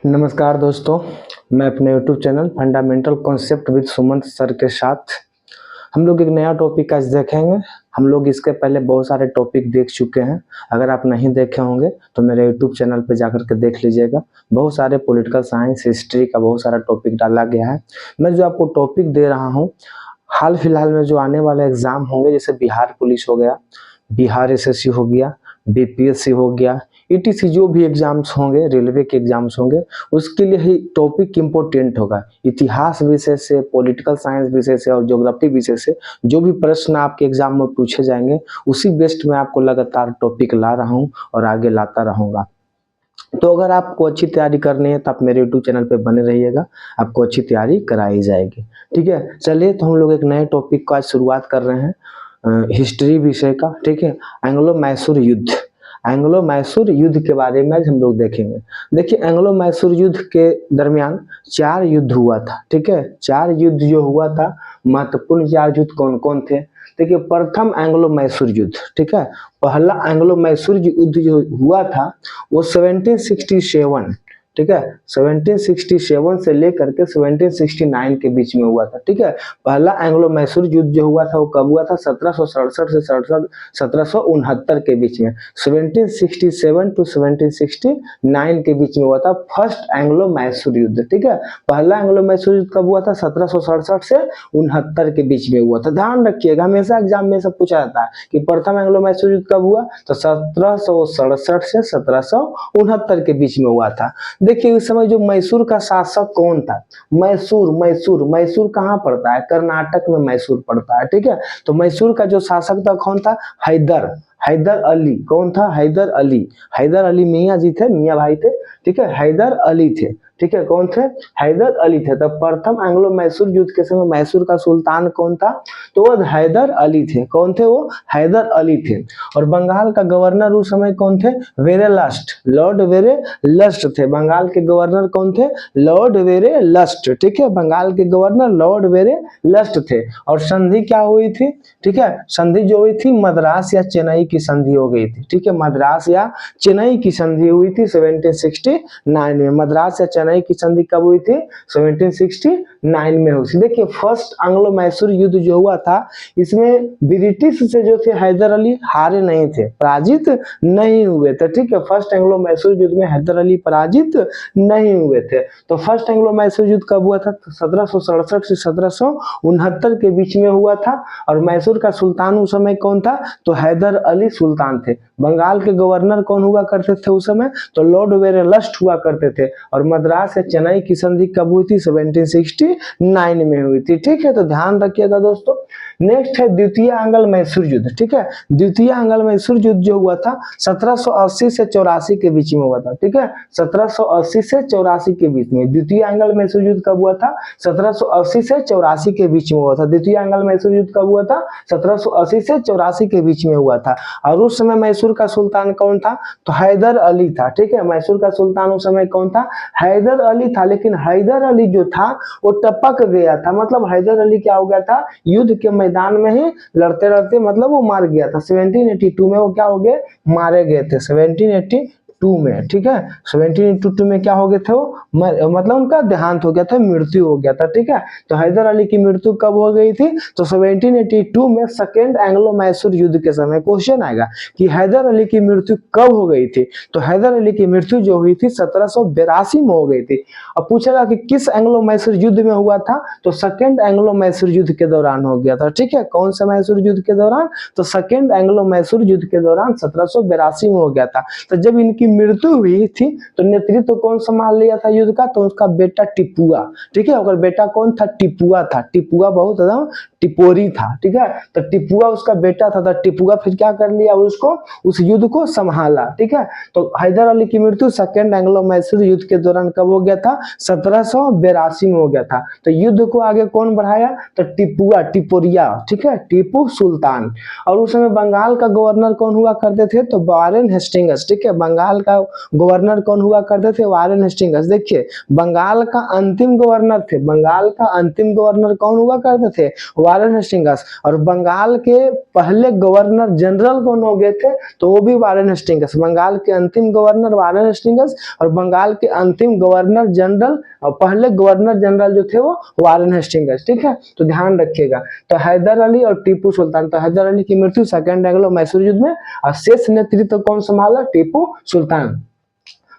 नमस्कार दोस्तों, मैं अपने YouTube channel fundamental concept with Sumant sir के साथ हम लोग एक नया टॉपिक आज देखेंगे। हम लोग इसके पहले बहुत सारे टॉपिक देख चुके हैं। अगर आप नहीं देखे होंगे तो मेरे यूट्यूब चैनल पे जाकर के देख लीजिएगा। बहुत सारे पॉलिटिकल साइंस, हिस्ट्री का बहुत सारा टॉपिक डाला गया है। मैं जो आपको टॉपिक दे रहा हूँ, हाल फिलहाल में जो आने वाले एग्जाम होंगे, जैसे बिहार पुलिस हो गया, बिहार एसएससी हो गया, बीपीएससी हो गया, ईटीसी जो भी एग्जाम्स होंगे, रेलवे के एग्जाम्स होंगे, उसके लिए ही टॉपिक इम्पोर्टेंट होगा। इतिहास विषय से, पॉलिटिकल साइंस विषय से और ज्योग्राफी विषय से जो भी प्रश्न आपके एग्जाम में पूछे जाएंगे, उसी बेस्ड में आपको लगातार टॉपिक ला रहा हूँ और आगे लाता रहूंगा। तो अगर आपको अच्छी तैयारी करनी है तो आप मेरे यूट्यूब चैनल पे बने रहिएगा, आपको अच्छी तैयारी कराई जाएगी। ठीक है, चलिए तो हम लोग एक नए टॉपिक का आज शुरुआत कर रहे हैं, हिस्ट्री विषय का। ठीक है, एंग्लो मैसूर युद्ध, एंग्लो मैसूर युद्ध के बारे में आज हम लोग देखेंगे। देखिए, एंग्लो मैसूर युद्ध के दरमियान 4 युद्ध हुआ था। ठीक है, 4 युद्ध जो हुआ था, महत्वपूर्ण 4 युद्ध कौन कौन थे? देखिए, प्रथम एंग्लो मैसूर युद्ध, ठीक है, पहला एंग्लो मैसूर युद्ध जो हुआ था वो 1767, ठीक है, 1767 से लेकर के 1769 के बीच में हुआ था। ठीक है, पहला एंग्लो मैसूर युद्ध जो हुआ था वो कब हुआ था? 1767 से 1769 के बीच में, 1767 टू 1769 के बीच में हुआ था फर्स्ट एंग्लो मैसूर युद्ध। ठीक है, पहला एंग्लो मैसूर युद्ध कब हुआ था? 1767 से 69 के बीच में हुआ था। ध्यान रखिएगा, हमेशा एग्जाम में सब पूछा जाता है कि प्रथम एंग्लो मैसूर युद्ध कब हुआ, तो 1767 से 1769 के बीच में हुआ था। देखिए, उस समय जो मैसूर का शासक कौन था? मैसूर मैसूर मैसूर कहाँ पड़ता है? कर्नाटक में मैसूर पड़ता है। ठीक है, तो मैसूर का जो शासक था कौन था? हैदर, हैदर अली। कौन था? हैदर अली। हैदर अली मियाँ जी थे, मियाँ भाई थे। ठीक है, हैदर अली थे। ठीक है, कौन थे? हैदर अली थे। तब प्रथम एंग्लो मैसूर युद्ध के समय मैसूर का सुल्तान कौन था? तो वो हैदर अली थे। कौन थे वो? हैदर अली थे। और बंगाल का गवर्नर उस समय कौन थे? वेरेलस्ट, लॉर्ड वेरेलस्ट थे। बंगाल के गवर्नर कौन थे? लॉर्ड वेरेलस्ट। ठीक है, बंगाल के गवर्नर लॉर्ड वेरेलस्ट थे। और संधि क्या हुई थी? ठीक है, संधि जो हुई थी, मद्रास या चेन्नई की संधि हो गई थी। ठीक है, मद्रास या चेन्नई की संधि हुई थी 1769 में। मद्रास या चेन्नई की संधि कब हुई थी? 1769 में हुई थी। देखिए, फर्स्ट एंग्लो मैसूर युद्ध जो हुआ था, इसमें ब्रिटिश से जो थे हैदर अली हारे नहीं थे, पराजित नहीं हुए थे। ठीक है, फर्स्ट एंग्लो मैसूर युद्ध में हैदर अली पराजित नहीं हुए थे। तो फर्स्ट एंग्लो मैसूर युद्ध कब हुआ था? 1767 से 1769 के बीच में हुआ था। और मैसूर का सुल्तान उस समय कौन था? तो हैदर अली सुल्तान थे। बंगाल के गवर्नर कौन हुआ करते थे उस समय? तो लॉर्ड वेरेलस्ट हुआ करते थे। और मद्रास या चेन्नई की संधि कब हुई थी? 1769 में हुई थी। ठीक है, तो ध्यान रखिएगा दोस्तों। नेक्स्ट है द्वितीय एंग्लो मैसूर युद्ध। ठीक है, द्वितीय एंग्लो मैसूर युद्ध जो हुआ था 1780 से 84 के बीच में हुआ था। ठीक है, 1780 से 84 के बीच में। द्वितीय एंग्लो मैसूर युद्ध कब हुआ था? 1780 से 84 के बीच में हुआ था। द्वितीय एंग्लो मैसूर युद्ध कब हुआ था? 1780 से 84 के बीच में हुआ था। और उस समय मैसूर का सुल्तान कौन था? तो हैदर अली था। ठीक है, मैसूर का सुल्तान उस समय कौन था? हैदर अली था। लेकिन हैदर अली जो था वो टपक गया था। मतलब हैदर अली क्या हो गया था? युद्ध के मैदान में ही लड़ते लड़ते मतलब वो मार गया था। 1782 में वो क्या हो गए? मारे गए थे 1782 में। ठीक है, 1782 में क्या हो गए थे वो? मतलब उनका देहांत हो गया था, मृत्यु हो गया था। ठीक है, तो हैदर अली की मृत्यु कब हो गई थी? तो 1782 में सेकेंड एंग्लो मैसूर युद्ध के समय। क्वेश्चन आएगा कि हैदर अली की मृत्यु कब हो गई थी? तो हैदर अली की मृत्यु जो हुई थी 1782 में हो गई थी। अब पूछेगा कि किस एंग्लो मैसूर युद्ध में हुआ था? तो सेकेंड एंग्लो मैसूर युद्ध के दौरान हो गया था। ठीक है, कौन सा मैसूर युद्ध के दौरान? तो सेकेंड एंग्लो मैसूर युद्ध के दौरान 1782 में हो गया था। तो जब इनकी मृत्यु हुई थी तो नेतृत्व कौन संभाल लिया था युद्ध का? तो उसका बेटा टिपुआ। ठीक है, अगर बेटा कौन था? टिपुआ था। टिपुआ बहुत एकदम टिपोरी था। ठीक है, तो टिपुआ उसका बेटा था। तो टिपुआ फिर क्या कर लिया? उसको उस युद्ध को संभाला। ठीक है, तो हैदर अली की मृत्यु सेकेंड एंग्लो मैसूर युद्ध के दौरान कब हो गया था? 1782 में हो गया था। तो युद्ध को आगे कौन बढ़ाया? तो टिपुआ, टिपोरिया। ठीक है, टीपू सुल्तान। और उस समय बंगाल का गवर्नर कौन हुआ करते थे? तो वारेन हेस्टिंग्स। ठीक है, बंगाल का गवर्नर कौन हुआ करते थे? Warren Hastings. देखिए, बंगाल का अंतिम गवर्नर थे, बंगाल का अंतिम गवर्नर कौन हुआ करते थे? Warren Hastings. और बंगाल के पहले गवर्नर जनरल कौन हो गए थे, तो वो भी वारेन हेस्टिंगस। बंगाल के अंतिम गवर्नर वारेन हेस्टिंगस और बंगाल के अंतिम गवर्नर जनरल और पहले गवर्नर जनरल जो थे वो वारेन हेस्टिंगस। ठीक है, तो ध्यान रखिएगा। तो हैदर अली और टीपू सुल्तान, तो हैदर अली की मृत्यु सेकेंड एंग्लो मैसूर युद्ध में और शेष नेतृत्व कौन संभाला, टीपू सुल्तान।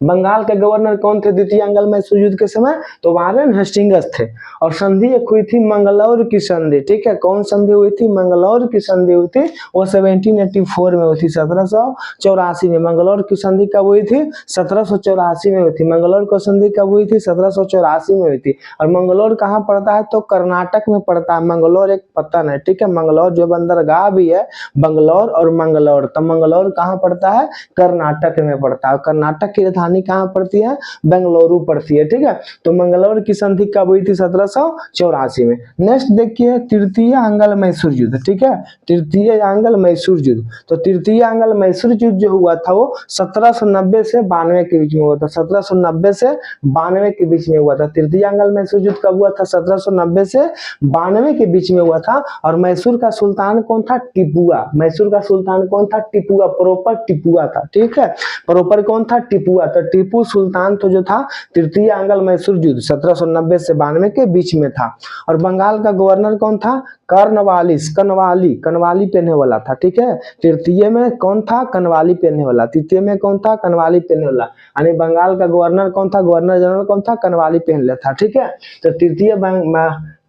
बंगाल के गवर्नर कौन थे द्वितीय एंग्लो मैसूर युद्ध के समय, तो वारेन हेस्टिंगस थे। और संधि एक हुई थी मंगलौर की संधि। ठीक है, कौन संधि हुई थी, मंगलौर की संधि हुई थी, वो 1784 में हुई थी, 1784 में। मंगलौर की संधि कब हुई थी, 1784 में हुई थी। मंगलौर की संधि कब हुई थी, 1784 में हुई थी। और मंगलौर कहाँ पड़ता है, तो कर्नाटक में पड़ता है। मंगलौर एक पत्तन है। ठीक है, मंगलौर जो बंदरगाह भी है, बंगलौर और मंगलौर, तो मंगलौर कहाँ पड़ता है, कर्नाटक में पड़ता है। कर्नाटक की राजधानी कहाँ पड़ती है, बेंगलुरु पड़ती है। ठीक है, तो मंगलौर की संधि कब हुई थी, 1784 में। नेक्स्ट देखिए तृतीय आंग्ल मैसूर युद्ध। ठीक है, तृतीय आंग्ल मैसूर युद्ध, तो तृतीय आंग्ल मैसूर युद्ध जो हुआ था वो 1790 से 92 के बीच में हुआ था। 1790 से 92 के बीच में हुआ था। तृतीय आंग्ल मैसूर युद्ध कब हुआ था, 1790 से 92 के बीच में हुआ था। और मैसूर का सुल्तान कौन था, टिपुआ। मैसूर का सुल्तान कौन था, टिपुआ, प्रॉपर टिपुआ था। ठीक है, प्रॉपर कौन था, टिपुआ। तो टिपू सुल्तान तो जो था तृतीय आंग्ल मैसूर युद्ध 1790 से 92 के बीच में था। और बंगाल का गवर्नर कौन था, कर्नवालिस, कनवाली, कनवाली पहनने वाला था। ठीक है, तृतीय में कौन था, कनवाली पहनने वाला। तृतीय में कौन था, कनवाली पहनने वाला। यानी बंगाल का गवर्नर कौन था, गवर्नर जनरल कौन था, कनवाली पहन ले था। ठीक है, तो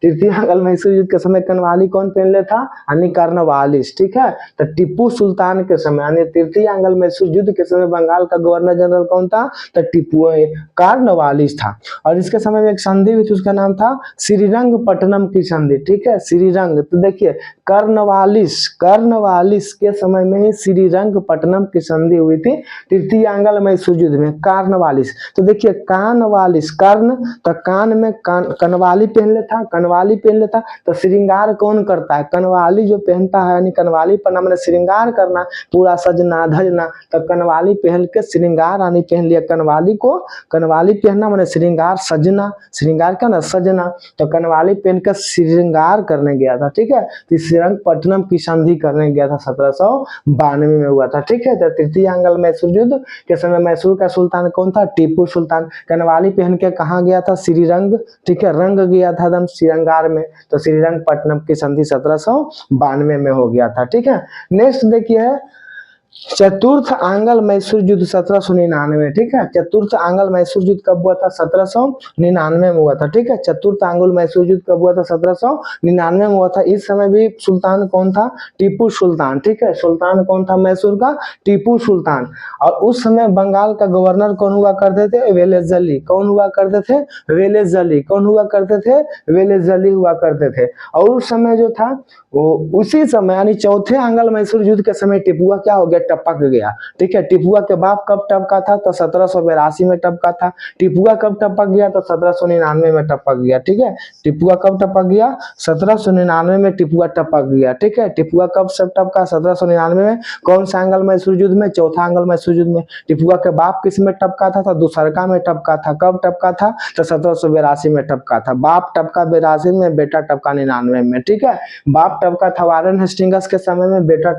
तृतीय आंग्ल मैसूर युद्ध के समय कनवाली कौन पहन ले था, यानी कर्नवालिस। ठीक है, तो टीपू सुल्तान के समय यानी तृतीय आंग्ल मैसूर युद्ध के समय बंगाल का गवर्नर जनरल कौन था, तो टीपू कर्नवालिस था। और इसके समय में एक संधि हुई थी, उसका नाम था श्रीरंगपट्टनम की संधि। ठीक है, श्रीरंग, तो देखिए कर्नवालिस के समय में ही श्रीरंगपट्टनम की संधि हुई थी तृतीय आंग्ल मैसूर युद्ध में, कर्नवालिस। तो देखिए कानवालिस, कर्ण तो कान में कनवाली पहन लेता, कनवाली पहन लेता। तो श्रृंगार कौन करता है, कनवाली जो पहनता है, यानी कनवाली पहनना मैंने श्रृंगार करना, पूरा सजना धजना। तो कनवाली पहन के श्रृंगार यानी पहन लिया कनवाली को, कनवाली पहनना मैंने श्रृंगार, सजना, श्रृंगार का ना सजना। तो कनवाली पहन कर श्रृंगार करने गया था। ठीक है, तो श्रीरंगपट्टनम की संधि करने गया था, 1792 में हुआ था। ठीक है, तो तृतीय आंग्ल मैसूर युद्ध के समय मैसूर का सुल्तान कौन था, टीपू सुल्तान। कनवाली पहन के कहाँ गया था, श्रीरंग। ठीक है, रंग गया था एकदम श्रृंगार में, तो श्रीरंगपट्टनम की संधि 1792 में हो गया था। ठीक है, नेक्स्ट देखिए चतुर्थ आंग्ल मैसूर युद्ध 1799। ठीक है, चतुर्थ आंग्ल मैसूर युद्ध कब हुआ था, 1799 में हुआ था। ठीक है, चतुर्थ आंग्ल मैसूर युद्ध कब हुआ था, 1799 में हुआ था। इस समय भी सुल्तान कौन था, टीपू सुल्तान। ठीक है, सुल्तान कौन था मैसूर का, टीपू सुल्तान। और उस समय बंगाल का गवर्नर कौन हुआ करते थे, वेलेज़ली। कौन हुआ करते थे, वेलेज़ली। कौन हुआ करते थे, वेलेज़ली हुआ करते थे। और उस समय जो था वो उसी समय यानी चौथे आंग्ल मैसूर युद्ध के समय टिपुआ क्या हो गया, टपक गया। ठीक है, टिपुआ के बाप कब टपका था, तो 1782 में टपका था। टिपुआ कब टपक गया, तो 1799 में टपक गया। ठीक है, टिपुआ कब टपक गया, 1799 में टिपुआ टपक गया। ठीक है, टिपुआ कब सब टपका, 1799 में। कौन सा आंग्ल मैसूर युद्ध में, चौथा आंग्ल मैसूर युद्ध में। टिपुआ के बाप किस में टपका था, तो दूसरका में टपका था। कब टपका था, तो 1782 में टपका था। बाप टपका 82 में, बेटा टपका 99 में। ठीक है, बाप टपका था वारेन हेस्टिंगस के समय में, बेटा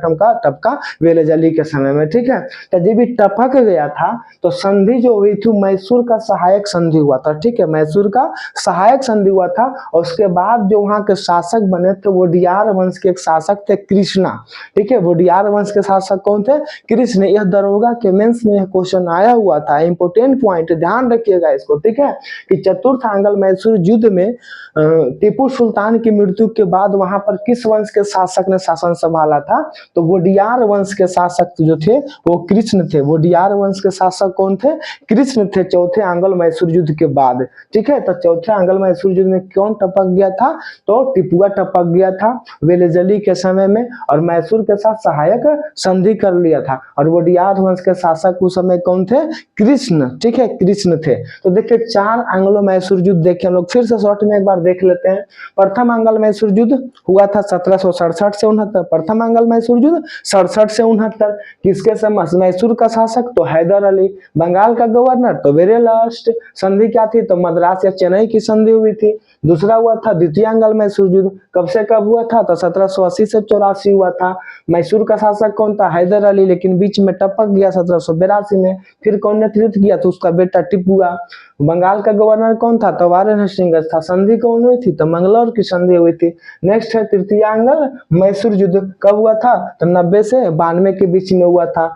टपका वेलेज़ली के समय में। ठीक है, तो जब भी टपक गया था तो संधि जो हुई थी मैसूर का सहायक संधि हुआ था। ठीक है, मैसूर का सहायक संधि हुआ था। और उसके बाद जो वहां के शासक बने थे वोडियार वंश के एक शासक थे, कृष्णा। ठीक है, वोडियार वंश के शासक कौन थे, कृष्ण। यह दरोगा के मेंस में क्वेश्चन आया हुआ था, इंपोर्टेंट पॉइंट, ध्यान रखिएगा इसको। ठीक है, कि चतुर्थ आंग्ल मैसूर युद्ध में टीपू सुल्तान की मृत्यु के बाद वहां पर किस वंश के शासक ने शासन संभाला था, तो वोडियार वंश के शासक जो थे वो कृष्ण थे। वोडियार वंश के शासक कौन थे, कृष्ण थे, चौथे आंग्ल मैसूर युद्ध के बाद। ठीक है, तो चौथे आंग्ल मैसूर युद्ध में कौन टपक गया था, तो टिपुआ टपक गया था वेलेज़ली के समय में, और मैसूर के साथ सहायक संधि कर लिया था। और वोडियार वंश के शासक उस समय कौन थे, कृष्ण। ठीक है, कृष्ण थे। तो देखिए 4 आंग्लो मैसूर युद्ध देखे हम लोग, फिर से शॉर्ट में एक बार देख लेते हैं। प्रथम आंग्ल मैसूर युद्ध हुआ था 1767 से 69, प्रथम आंग्ल मैसूर युद्ध 67 से 69। गवर्नर, किसके समय? मैसूर का शासक तो हैदर अली, बंगाल का गवर्नर तो वेरेलस्ट। संधि क्या थी? तो मद्रास या चेन्नई की संधि हुई थी। दूसरा हुआ था द्वितीय अंगल मैसूर युद्ध, कब से कब हुआ था? तो 1780 से 84 हुआ था। मैसूर का शासक कौन था? हैदर अली, लेकिन बीच में टपक गया 1782 में। फिर कौन नेतृत्व किया? तो उसका बेटा टिपुआ। बंगाल का गवर्नर कौन था? तो वारेन हेस्टिंग्स था। संधि कौन हुई थी? तो मंगलौर की संधि हुई थी। नेक्स्ट है तृतीय अंगल मैसूर युद्ध, कब हुआ था? तो 90 से 92 के बीच में हुआ था।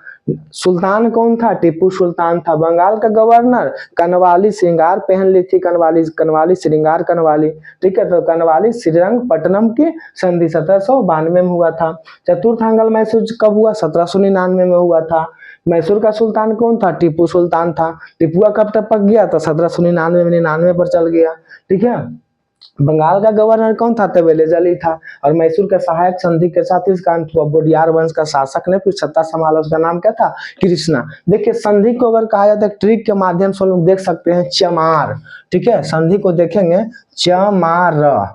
सुल्तान कौन था? टीपू सुल्तान था। बंगाल का गवर्नर कनवाली श्रृंगार पहन ली थी, कनवाली श्रृंगार कनवाली, ठीक है। तो कनवाली श्रीरंगपट्टनम की संधि 1792 में हुआ था। चतुर्थ अंगल मैसूर कब हुआ? 1799 में हुआ था। मैसूर का सुल्तान कौन था? टीपू सुल्तान था। टिपुआ कब टपक गया? तो 1799 में 99 पर चल गया, ठीक है। बंगाल का गवर्नर कौन था? तो वेलेजली था। और मैसूर के सहायक संधि के साथ इसका अंत हुआ। बोडियार वंश का शासक ने फिर सत्ता संभाला, उसका नाम क्या था? कृष्णा। देखिए संधि को अगर कहा जाता है ट्रिक के माध्यम से लोग देख सकते हैं, चमार, ठीक है। संधि को देखेंगे चमार,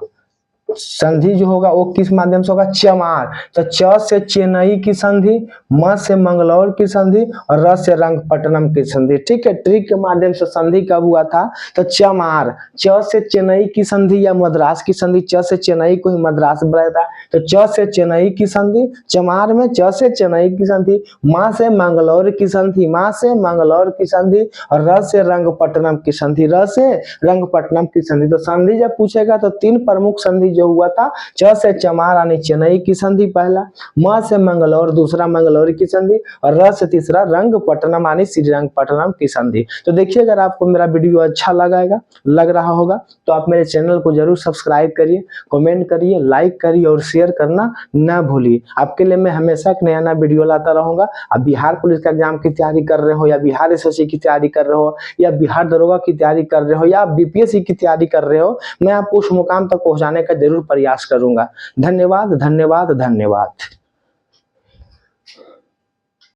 संधि जो होगा वो किस माध्यम से होगा? चमार। तो च से चेन्नई की संधि, म से मंगलौर की संधि और र से रंगपट्टनम की संधि, ठीक है। ट्रिक के माध्यम से संधि कब हुआ था? तो चमार। च से चेन्नई की संधि या मद्रास की संधि, च से चेन्नई को ही मद्रास बनाया था, तो च से चेन्नई की संधि। चमार में च से चेन्नई की संधि, म से मंगलौर की संधि, म से मंगलौर की संधि और र से रंगपट्टनम की संधि, र से रंगपट्टनम की संधि। तो संधि जब पूछेगा तो तीन प्रमुख संधि जो हुआ था, च से चमार यानी चेन्नई की संधि पहला, म से मंगलौर दूसरा मंगलौर की संधि और र से तीसरा रंगपट्टनम यानी श्रीरंगपट्टनम की संधि। तो देखिए अगर आपको मेरा वीडियो अच्छा लग रहा होगा तो आप मेरे चैनल को जरूर सब्सक्राइब करिए, कमेंट करिए, लाइक करिए और शेयर करना ना भूलिए। आपके लिए मैं हमेशा एक नया वीडियो लाता रहूंगा। आप बिहार पुलिस का एग्जाम की तैयारी कर रहे हो या बिहार एसएससी की तैयारी कर रहे हो या बिहार दरोगा की तैयारी कर रहे हो या बीपीएससी की तैयारी कर रहे हो, मैं आपको उस मुकाम तक पहुंचाने का जरूर प्रयास करूंगा। धन्यवाद धन्यवाद धन्यवाद।